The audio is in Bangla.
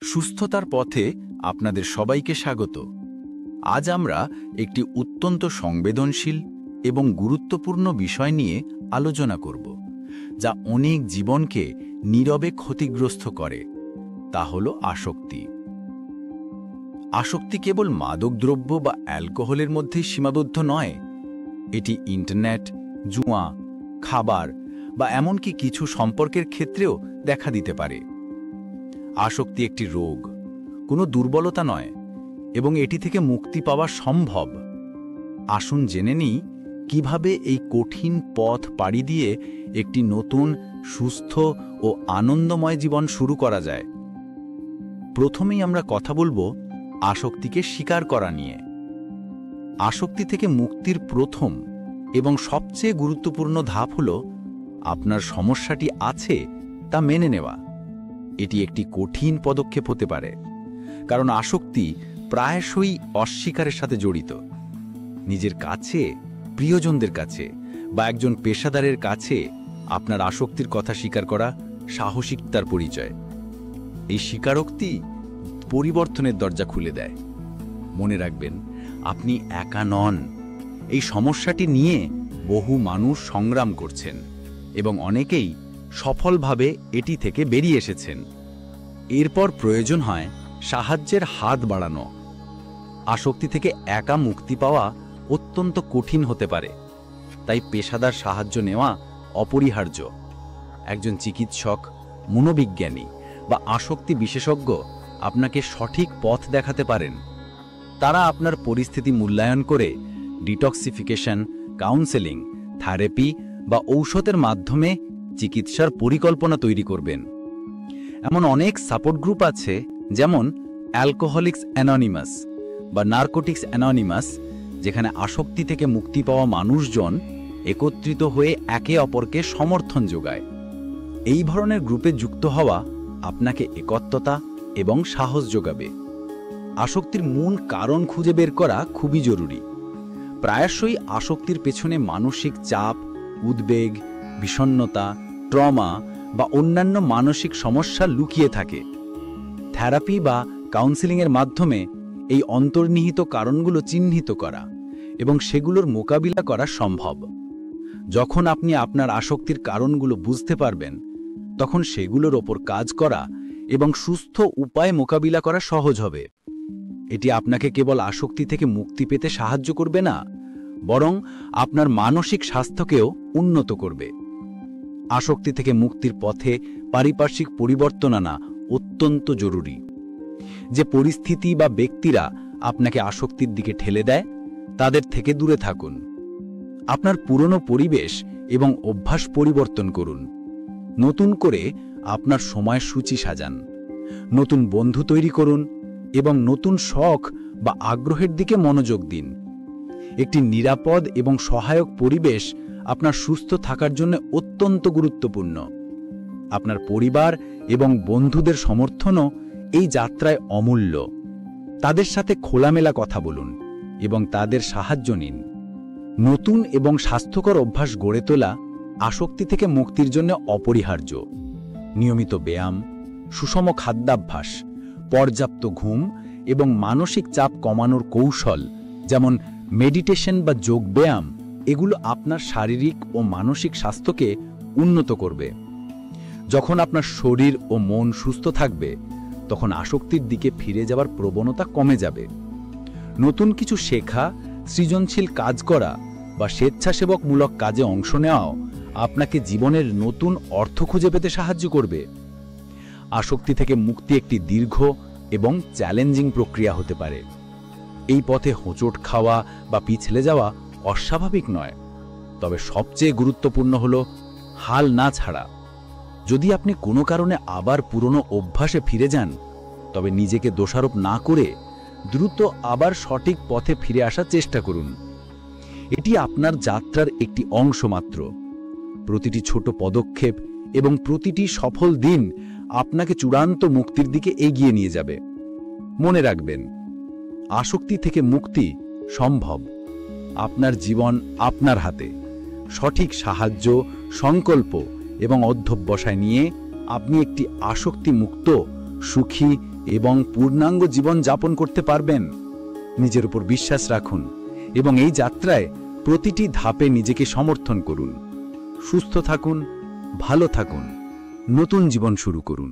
সুস্থতার পথে আপনাদের সবাইকে স্বাগত। আজ আমরা একটি অত্যন্ত সংবেদনশীল এবং গুরুত্বপূর্ণ বিষয় নিয়ে আলোচনা করব, যা অনেক জীবনকে নীরবে ক্ষতিগ্রস্ত করে। তা হলো আসক্তি। আসক্তি কেবল মাদকদ্রব্য বা অ্যালকোহলের মধ্যেই সীমাবদ্ধ নয়। এটি ইন্টারনেট, জুয়া, খাবার বা এমনকি কিছু সম্পর্কের ক্ষেত্রেও দেখা দিতে পারে। আসক্তি একটি রোগ, কোনো দুর্বলতা নয়, এবং এটি থেকে মুক্তি পাওয়া সম্ভব। আসুন জেনে নিই কিভাবে এই কঠিন পথ পাড়ি দিয়ে একটি নতুন, সুস্থ ও আনন্দময় জীবন শুরু করা যায়। প্রথমেই আমরা কথা বলবো আসক্তিকে স্বীকার করা নিয়ে। আসক্তি থেকে মুক্তির প্রথম এবং সবচেয়ে গুরুত্বপূর্ণ ধাপ হল আপনার সমস্যাটি আছে তা মেনে নেওয়া। এটি একটি কঠিন পদক্ষেপ হতে পারে, কারণ আসক্তি প্রায়শই অস্বীকারের সাথে জড়িত। নিজের কাছে, প্রিয়জনদের কাছে বা একজন পেশাদারের কাছে আপনার আসক্তির কথা স্বীকার করা সাহসিকতার পরিচয়। এই স্বীকারোক্তি পরিবর্তনের দরজা খুলে দেয়। মনে রাখবেন, আপনি একা নন। এই সমস্যাটি নিয়ে বহু মানুষ সংগ্রাম করছেন এবং অনেকেই সফলভাবে এটি থেকে বেরিয়ে এসেছেন। এরপর প্রয়োজন হয় সাহায্যের হাত বাড়ানো। আসক্তি থেকে একা মুক্তি পাওয়া অত্যন্ত কঠিন হতে পারে, তাই পেশাদার সাহায্য নেওয়া অপরিহার্য। একজন চিকিৎসক, মনোবিজ্ঞানী বা আসক্তি বিশেষজ্ঞ আপনাকে সঠিক পথ দেখাতে পারেন। তারা আপনার পরিস্থিতি মূল্যায়ন করে ডিটক্সিফিকেশন, কাউন্সেলিং, থেরাপি বা ঔষধের মাধ্যমে চিকিৎসার পরিকল্পনা তৈরি করবেন। এমন অনেক সাপোর্ট গ্রুপ আছে, যেমন অ্যালকোহলিক্স অ্যানোনিমাস বা নার্কোটিক্স অ্যানোনিমাস, যেখানে আসক্তি থেকে মুক্তি পাওয়া মানুষজন একত্রিত হয়ে একে অপরকে সমর্থন যোগায়। এই ধরনের গ্রুপে যুক্ত হওয়া আপনাকে একত্বতা এবং সাহস যোগাবে। আসক্তির মূল কারণ খুঁজে বের করা খুবই জরুরি। প্রায়শই আসক্তির পেছনে মানসিক চাপ, উদ্বেগ, বিষণ্ণতা, ট্রমা বা অন্যান্য মানসিক সমস্যা লুকিয়ে থাকে। থেরাপি বা কাউন্সেলিংয়ের মাধ্যমে এই অন্তর্নিহিত কারণগুলো চিহ্নিত করা এবং সেগুলোর মোকাবিলা করা সম্ভব। যখন আপনি আপনার আসক্তির কারণগুলো বুঝতে পারবেন, তখন সেগুলোর ওপর কাজ করা এবং সুস্থ উপায়ে মোকাবিলা করা সহজ হবে। এটি আপনাকে কেবল আসক্তি থেকে মুক্তি পেতে সাহায্য করবে না, বরং আপনার মানসিক স্বাস্থ্যকেও উন্নত করবে। আসক্তি থেকে মুক্তির পথে পারিপার্শ্বিক পরিবর্তন আনা অত্যন্ত জরুরি। যে পরিস্থিতি বা ব্যক্তিরা আপনাকে আসক্তির দিকে ঠেলে দেয়, তাদের থেকে দূরে থাকুন। আপনার পুরনো পরিবেশ এবং অভ্যাস পরিবর্তন করুন। নতুন করে আপনার সময়সূচি সাজান, নতুন বন্ধু তৈরি করুন এবং নতুন শখ বা আগ্রহের দিকে মনোযোগ দিন। একটি নিরাপদ এবং সহায়ক পরিবেশ আপনার সুস্থ থাকার জন্য অত্যন্ত গুরুত্বপূর্ণ। আপনার পরিবার এবং বন্ধুদের সমর্থনও এই যাত্রায় অমূল্য। তাদের সাথে খোলামেলা কথা বলুন এবং তাদের সাহায্য নিন। নতুন এবং স্বাস্থ্যকর অভ্যাস গড়ে তোলা আসক্তি থেকে মুক্তির জন্য অপরিহার্য। নিয়মিত ব্যায়াম, সুষম খাদ্যাভ্যাস, পর্যাপ্ত ঘুম এবং মানসিক চাপ কমানোর কৌশল, যেমন মেডিটেশন বা যোগব্যায়াম, এগুলো আপনার শারীরিক ও মানসিক স্বাস্থ্যকে উন্নত করবে। যখন আপনার শরীর ও মন সুস্থ থাকবে, তখন আসক্তির দিকে ফিরে যাওয়ার প্রবণতা কমে যাবে। নতুন কিছু শেখা, সৃজনশীল কাজ করা বা স্বেচ্ছাসেবকমূলক কাজে অংশ নেওয়াও আপনাকে জীবনের নতুন অর্থ খুঁজে পেতে সাহায্য করবে। আসক্তি থেকে মুক্তি একটি দীর্ঘ এবং চ্যালেঞ্জিং প্রক্রিয়া হতে পারে। এই পথে হোঁচট খাওয়া বা পিছলে যাওয়া অস্বাভাবিক নয়, তবে সবচেয়ে গুরুত্বপূর্ণ হল হাল না ছাড়া। যদি আপনি কোনো কারণে আবার পুরনো অভ্যাসে ফিরে যান, তবে নিজেকে দোষারোপ না করে দ্রুত আবার সঠিক পথে ফিরে আসার চেষ্টা করুন। এটি আপনার যাত্রার একটি অংশ মাত্র। প্রতিটি ছোট পদক্ষেপ এবং প্রতিটি সফল দিন আপনাকে চূড়ান্ত মুক্তির দিকে এগিয়ে নিয়ে যাবে। মনে রাখবেন, আসক্তি থেকে মুক্তি সম্ভব। আপনার জীবন আপনার হাতে। সঠিক সাহায্য, সংকল্প এবং অধ্যবসায় নিয়ে আপনি একটি আসক্তিমুক্ত, সুখী এবং পূর্ণাঙ্গ জীবন যাপন করতে পারবেন। নিজের উপর বিশ্বাস রাখুন এবং এই যাত্রায় প্রতিটি ধাপে নিজেকে সমর্থন করুন। সুস্থ থাকুন, ভালো থাকুন, নতুন জীবন শুরু করুন।